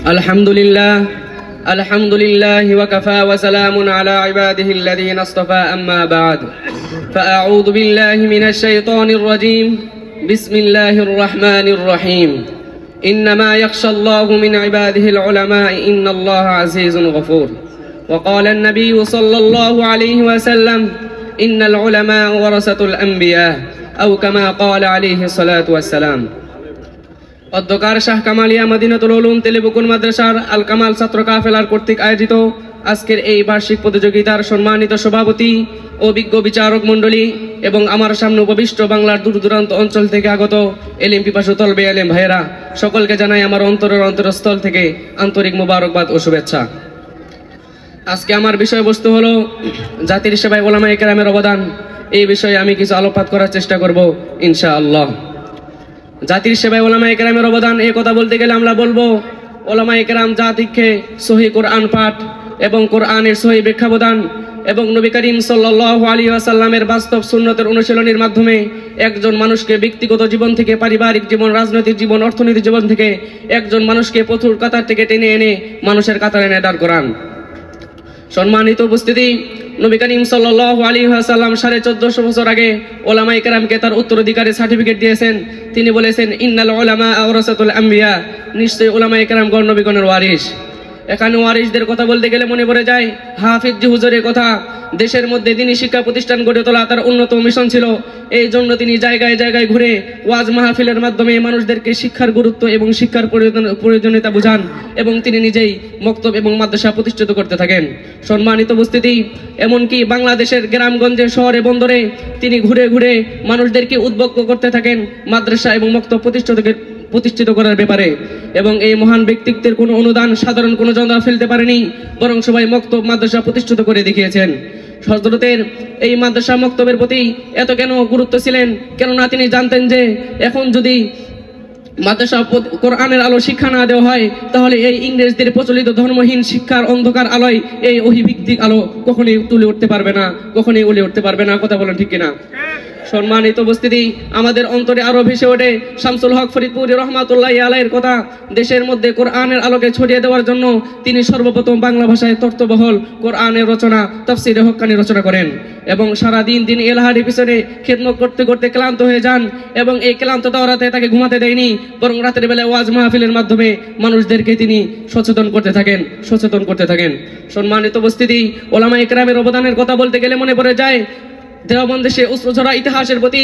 الحمد لله وكفى وسلام على عباده الذين اصطفى أما بعد فأعوذ بالله من الشيطان الرجيم بسم الله الرحمن الرحيم إنما يخشى الله من عباده العلماء إن الله عزيز غفور وقال النبي صلى الله عليه وسلم إن العلماء ورثة الأنبياء أو كما قال عليه الصلاة والسلام অধ্যকার শাহ কামালিয়া মদিনাতুল উলুম তেলেবুকুন মাদ্রাসার আল কামাল ছাত্র কাফেলার কর্তৃক আয়োজিত আজকের এই বার্ষিক প্রতিযোগিতার সম্মানিত সভাপতি অভিজ্ঞ বিচারক মণ্ডলী এবং আমার সামনে উপবিষ্ট বাংলার দূর দূরান্ত অঞ্চল থেকে আগত এলিম পিপাসু তলবে এলেম ভাইয়েরা, সকলকে জানাই আমার অন্তরের অন্তরস্থল থেকে আন্তরিক মোবারকবাদ ও শুভেচ্ছা। আজকে আমার বিষয়বস্তু হলো জাতির সেবায় উলামায়ে কেরামের অবদান। এই বিষয়ে আমি কিছু আলোকপাত করার চেষ্টা করব ইনশাআল্লাহ। জাতির সেবায় উলামায়ে কেরামের অবদান এই কথা বলতে গেলে আমরা বলবো উলামায়ে কেরাম জাতিকে সহিহ কোরআন পাঠ এবং কোরআনের সহিহ ব্যাখ্যা প্রদান এবং নবী করিম সাল্লাল্লাহু আলাইহি ওয়াসাল্লামের বাস্তব সুন্নতের অনুশীলনের মাধ্যমে একজন মানুষকে ব্যক্তিগত জীবন থেকে পারিবারিক জীবন, রাজনৈতিক জীবন, অর্থনৈতিক জীবন থেকে একজন মানুষকে পথুর কাতার থেকে টেনে এনে মানুষের কাতারে এনে দাঁড় করান। সম্মানিত উপস্থিতি, নবী করিম সাল্লাল্লাহু আলাইহি ওয়াসাল্লাম 1450 বছর আগে উলামায়ে কেরামকে তার উত্তরাধিকারী সার্টিফিকেট দিয়েছেন। তিনি বলেছেন ইন্নাল উলামা ওয়ারাসাতুল আম্বিয়া, নিশ্চয়ই উলামায়ে কেরামগণ নবীগণের ওয়ারিস। এখানে ওয়ারিসদের কথা বলতে গেলে মনে পড়ে যায় হাফিজ জি হুজুরের কথা। দেশের মধ্যে তিনি শিক্ষা প্রতিষ্ঠান গড়ে তোলা তার অন্যতম মিশন ছিল। এই জন্য তিনি জায়গায় জায়গায় ঘুরে ওয়াজ মাহফিলের মাধ্যমে মানুষদেরকে শিক্ষার গুরুত্ব এবং শিক্ষার প্রয়োজনীয়তা বুঝান এবং তিনি নিজেই মক্তব এবং মাদ্রাসা প্রতিষ্ঠিত করতে থাকেন। সম্মানিত উপস্থিতি, এমনকি বাংলাদেশের গ্রামগঞ্জে, শহরে, বন্দরে তিনি ঘুরে ঘুরে মানুষদেরকে উদ্বুদ্ধ করতে থাকেন মাদ্রাসা এবং মক্তব প্রতিষ্ঠিত করার ব্যাপারে। এবং এই মহান ব্যক্তিত্বের কোনো অনুদান সাধারণ কোনো জনতা ফেলতে পারেনি, বরং সবাই মক্তব মাদ্রাসা প্রতিষ্ঠিত করে দেখিয়েছেন। হযরতের এই মাদ্রাসা মক্তবের প্রতি এত কেন গুরুত্ব ছিলেন? কেননা তিনি জানতেন যে এখন যদি মাদ্রাসা কোরআনের আলো শিক্ষা না দেওয়া হয় তাহলে এই ইংরেজদের প্রচলিত ধর্মহীন শিক্ষার অন্ধকার আলোয় এই ওহীভিত্তিক আলো কখনোই তুলে উঠতে পারবে না, কখনোই উলে উঠতে পারবে না। কথা বলেন ঠিক কিনা? সম্মানিত উপস্থিতি, আমাদের অন্তরে আরো ভেসে ওঠে শামসুল হক ফরিদপুরি রহমাতুল্লাহি আলাইহির কথা। দেশের মধ্যে কোরআনের আলোকে ছড়িয়ে দেওয়ার জন্য তিনি সর্বপ্রথম বাংলা ভাষায় তর্তবহল কোরআনের রচনা তাফসীরে হক্কানি রচনা করেন এবং সারা দিন তিনি এলাহারি পিছনে খেদমত করতে করতে ক্লান্ত হয়ে যান এবং এই ক্লান্ত দৌড়াতে তাকে ঘুমাতে দেয়নি, বরং রাতের বেলায় ওয়াজ মাহফিলের মাধ্যমে মানুষদেরকে তিনি সচেতন করতে থাকেন। সম্মানিত উপস্থিতি, উলামায়ে কেরামের অবদানের কথা বলতে গেলে মনে পড়ে যায় দেওবন্দ দেশে অস্ত্রঝরা ইতিহাসের প্রতি,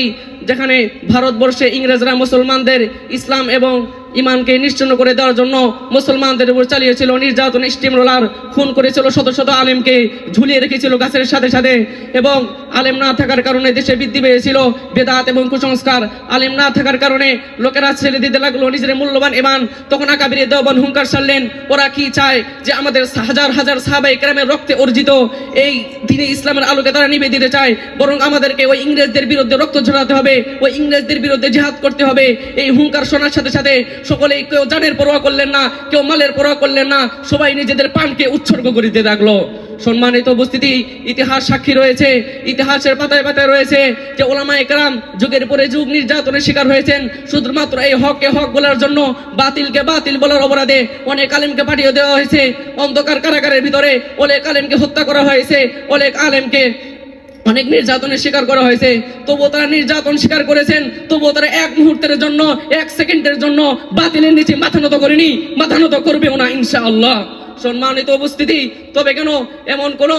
যেখানে ভারতবর্ষে ইংরেজরা মুসলমানদের ইসলাম এবং ইমানকে নিশ্চিহ্ন করে দেওয়ার জন্য মুসলমানদের উপর চালিয়েছিল নির্যাতন, স্টিম রোলার, খুন করেছিল শত শত আলেমকে, ঝুলিয়ে রেখেছিল গাছের সাথে সাথে। এবং আলেম না থাকার কারণে দেশে বৃদ্ধি পেয়েছিল বেদাত এবং কুসংস্কার। আলেম না থাকার কারণে লোকেরা ছেড়ে দিতে লাগলো নিজের মূল্যবান ইমান। তখন আকাবিরে দেওবন্দ হুঙ্কার ছাড়লেন, ওরা কি চায় যে আমাদের হাজার হাজার সাহাবায়ে কেরামের রক্তে অর্জিত এই দ্বীনে ইসলামের আলোকে তারা নিভে দিতে চায়, বরং আমাদেরকে ওই ইংরেজদের বিরুদ্ধে রক্ত ঝরাতে হবে, ওই ইংরেজদের বিরুদ্ধে জিহাদ করতে হবে। এই হুঙ্কার শোনার সাথে সাথে সকলে কেউ জানের পরোয়া করলেন না, কেউ মালের পরোয়া করলেন না, সবাই নিজেদের প্রাণকে উৎসর্গ করিতে লাগলো। সম্মানিত উপস্থিতি, ইতিহাস সাক্ষী রয়েছে, ইতিহাসের পাতায় পাতায় রয়েছে যে উলামায়ে কেরাম যুগের পরে যুগ নির্যাতনের শিকার হয়েছেন শুধুমাত্র এই হককে হক বলার জন্য। বাতিলকে বাতিল বলার অপরাধে অনেক আলেমকে পাঠিয়ে দেওয়া হয়েছে অন্ধকার কারাগারের ভিতরে, অনেক আলেমকে হত্যা করা হয়েছে, অনেক আলেমকে অনেক নির্যাতনের শিকার করা হয়েছে। তবুও তারা নির্যাতন স্বীকার করেছেন, তবুও তারা এক মুহূর্তের জন্য, এক সেকেন্ডের জন্য বাতিলের নিচে মাথা নত করেনি, মাথা নত করবেও না ইনশাআল্লাহ। সম্মানিত উপস্থিতি, তবে কেন এমন কোন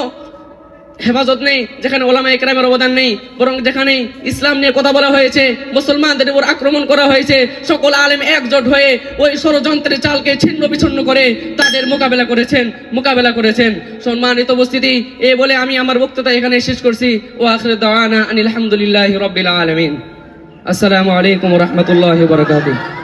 হেফাজত নেই যেখানে উলামায়ে কেরামের অবদান নেই? বরং যেখানে ইসলাম নিয়ে কথা বলা হয়েছে, মুসলমানদের উপর আক্রমণ করা হয়েছে, সকল আলেম একজোট হয়ে ওই ষড়যন্ত্রের চালকে ছিন্ন বিচ্ছিন্ন করে তাদের মোকাবেলা করেছেন। সম্মানিত উপস্থিতি, এই বলে আমি আমার বক্তব্য এখানে শেষ করছি। ওয়া আখিরু দাওয়ানা আনিল হামদুলিল্লাহি রাব্বিল আলামিন। আসসালামু আলাইকুম ওয়া রাহমাতুল্লাহি ওয়া বারাকাতুহু।